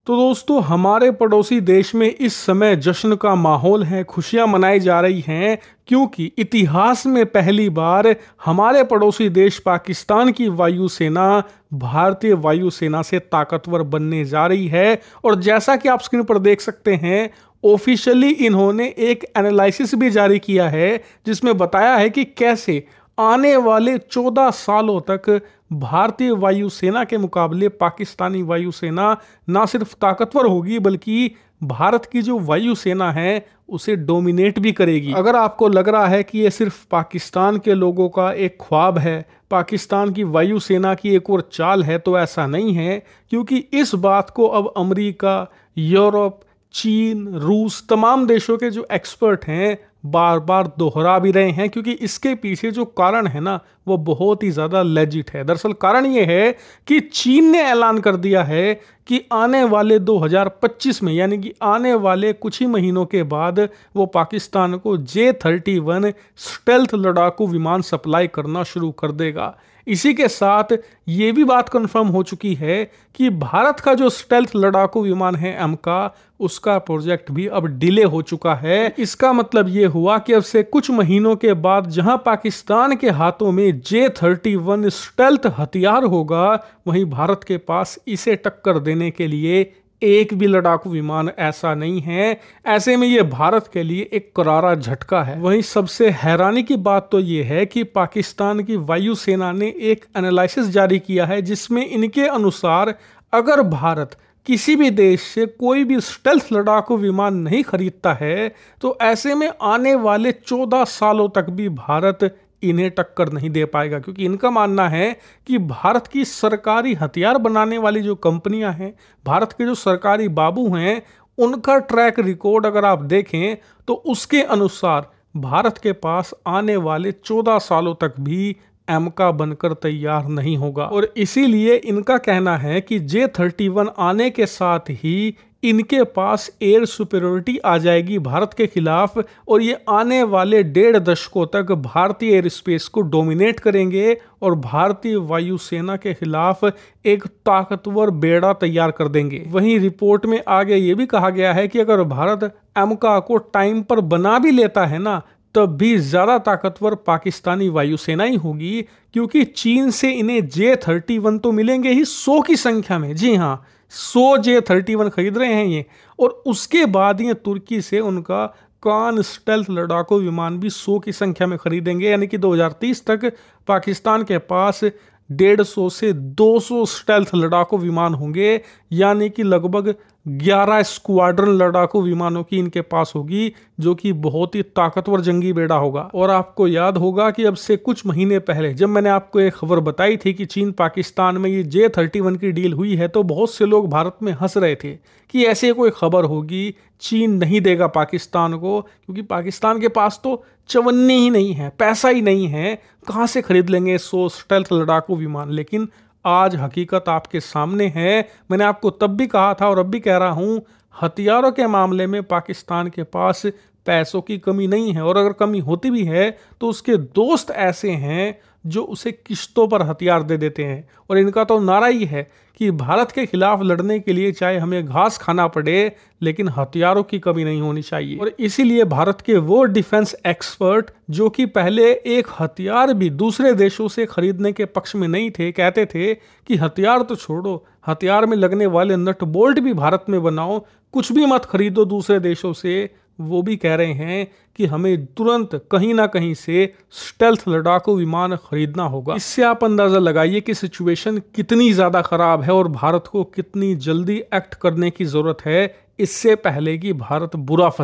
तो दोस्तों, हमारे पड़ोसी देश में इस समय जश्न का माहौल है, खुशियां मनाई जा रही हैं, क्योंकि इतिहास में पहली बार हमारे पड़ोसी देश पाकिस्तान की वायुसेना भारतीय वायुसेना से ताकतवर बनने जा रही है। और जैसा कि आप स्क्रीन पर देख सकते हैं, ऑफिशियली इन्होंने एक एनालिसिस भी जारी किया है जिसमें बताया है कि कैसे आने वाले 14 सालों तक भारतीय वायुसेना के मुकाबले पाकिस्तानी वायुसेना ना सिर्फ ताकतवर होगी बल्कि भारत की जो वायुसेना है उसे डोमिनेट भी करेगी। अगर आपको लग रहा है कि ये सिर्फ पाकिस्तान के लोगों का एक ख्वाब है, पाकिस्तान की वायुसेना की एक और चाल है, तो ऐसा नहीं है, क्योंकि इस बात को अब अमेरिका, यूरोप, चीन, रूस, तमाम देशों के जो एक्सपर्ट हैं बार बार दोहरा भी रहे हैं, क्योंकि इसके पीछे जो कारण है ना वो बहुत ही ज़्यादा लेजिट है। दरअसल कारण ये है कि चीन ने ऐलान कर दिया है कि आने वाले 2025 में, यानी कि आने वाले कुछ ही महीनों के बाद, वो पाकिस्तान को J-31 स्टेल्थ लड़ाकू विमान सप्लाई करना शुरू कर देगा। इसी के साथ ये भी बात कंफर्म हो चुकी है कि भारत का जो स्टेल्थ लड़ाकू विमान है एमका, उसका प्रोजेक्ट भी अब डिले हो चुका है। इसका मतलब ये हुआ कि अब से कुछ महीनों के बाद जहां पाकिस्तान के हाथों में J-31 स्टेल्थ हथियार होगा, वहीं भारत के पास इसे टक्कर देने के लिए एक भी लड़ाकू विमान ऐसा नहीं है। ऐसे में ये भारत के लिए एक करारा झटका है। वहीं सबसे हैरानी की बात तो ये है कि पाकिस्तान की वायुसेना ने एक एनालिसिस जारी किया है जिसमें इनके अनुसार अगर भारत किसी भी देश से कोई भी स्टेल्थ लड़ाकू विमान नहीं खरीदता है तो ऐसे में आने वाले 14 सालों तक भी भारत इन्हें टक्कर नहीं दे पाएगा, क्योंकि इनका मानना है कि भारत की सरकारी हथियार बनाने वाली जो कंपनियां हैं, भारत के जो सरकारी बाबू हैं, उनका ट्रैक रिकॉर्ड अगर आप देखें तो उसके अनुसार भारत के पास आने वाले 14 सालों तक भी एमका बनकर तैयार नहीं होगा। और इसीलिए इनका कहना है कि J-31 आने के साथ ही इनके पास एयर सुपेरियोरिटी आ जाएगी भारत के खिलाफ, और ये आने वाले 1.5 दशकों तक भारतीय एयर स्पेस को डोमिनेट करेंगे और भारतीय वायुसेना के खिलाफ एक ताकतवर बेड़ा तैयार कर देंगे। वहीं रिपोर्ट में आगे ये भी कहा गया है कि अगर भारत एमका को टाइम पर बना भी लेता है ना, तब भी ज्यादा ताकतवर पाकिस्तानी वायुसेना ही होगी, क्योंकि चीन से इन्हें J-31 तो मिलेंगे ही 100 की संख्या में। जी हाँ, 100 J-31 खरीद रहे हैं ये, और उसके बाद ये तुर्की से उनका कान स्टेल्थ लड़ाकू विमान भी 100 की संख्या में खरीदेंगे। यानी कि 2030 तक पाकिस्तान के पास 150 से 200 स्टेल्थ लड़ाकू विमान होंगे, यानी कि लगभग 11 स्क्वाड्रन लड़ाकू विमानों की इनके पास होगी, जो कि बहुत ही ताकतवर जंगी बेड़ा होगा। और आपको याद होगा कि अब से कुछ महीने पहले जब मैंने आपको एक खबर बताई थी कि चीन पाकिस्तान में ये J-31 की डील हुई है, तो बहुत से लोग भारत में हंस रहे थे कि ऐसे कोई खबर होगी, चीन नहीं देगा पाकिस्तान को, क्योंकि पाकिस्तान के पास तो चवन्नी ही नहीं है, पैसा ही नहीं है, कहाँ से खरीद लेंगे 100 स्टेल्थ लड़ाकू विमान। लेकिन आज हकीकत आपके सामने है। मैंने आपको तब भी कहा था और अब भी कह रहा हूं, हथियारों के मामले में पाकिस्तान के पास पैसों की कमी नहीं है, और अगर कमी होती भी है तो उसके दोस्त ऐसे हैं जो उसे किश्तों पर हथियार दे देते हैं। और इनका तो नारा ही है कि भारत के खिलाफ लड़ने के लिए चाहे हमें घास खाना पड़े, लेकिन हथियारों की कमी नहीं होनी चाहिए। और इसीलिए भारत के वो डिफेंस एक्सपर्ट जो कि पहले एक हथियार भी दूसरे देशों से खरीदने के पक्ष में नहीं थे, कहते थे कि हथियार तो छोड़ो, हथियार में लगने वाले नट बोल्ट भी भारत में बनाओ, कुछ भी मत खरीदो दूसरे देशों से, वो भी कह रहे हैं कि हमें तुरंत कहीं ना कहीं से स्टेल्थ लड़ाकू विमान खरीदना होगा। इससे आप अंदाजा लगाइए कि सिचुएशन कितनी ज्यादा खराब है और भारत को कितनी जल्दी एक्ट करने की जरूरत है, इससे पहले कि भारत बुरा फंसे।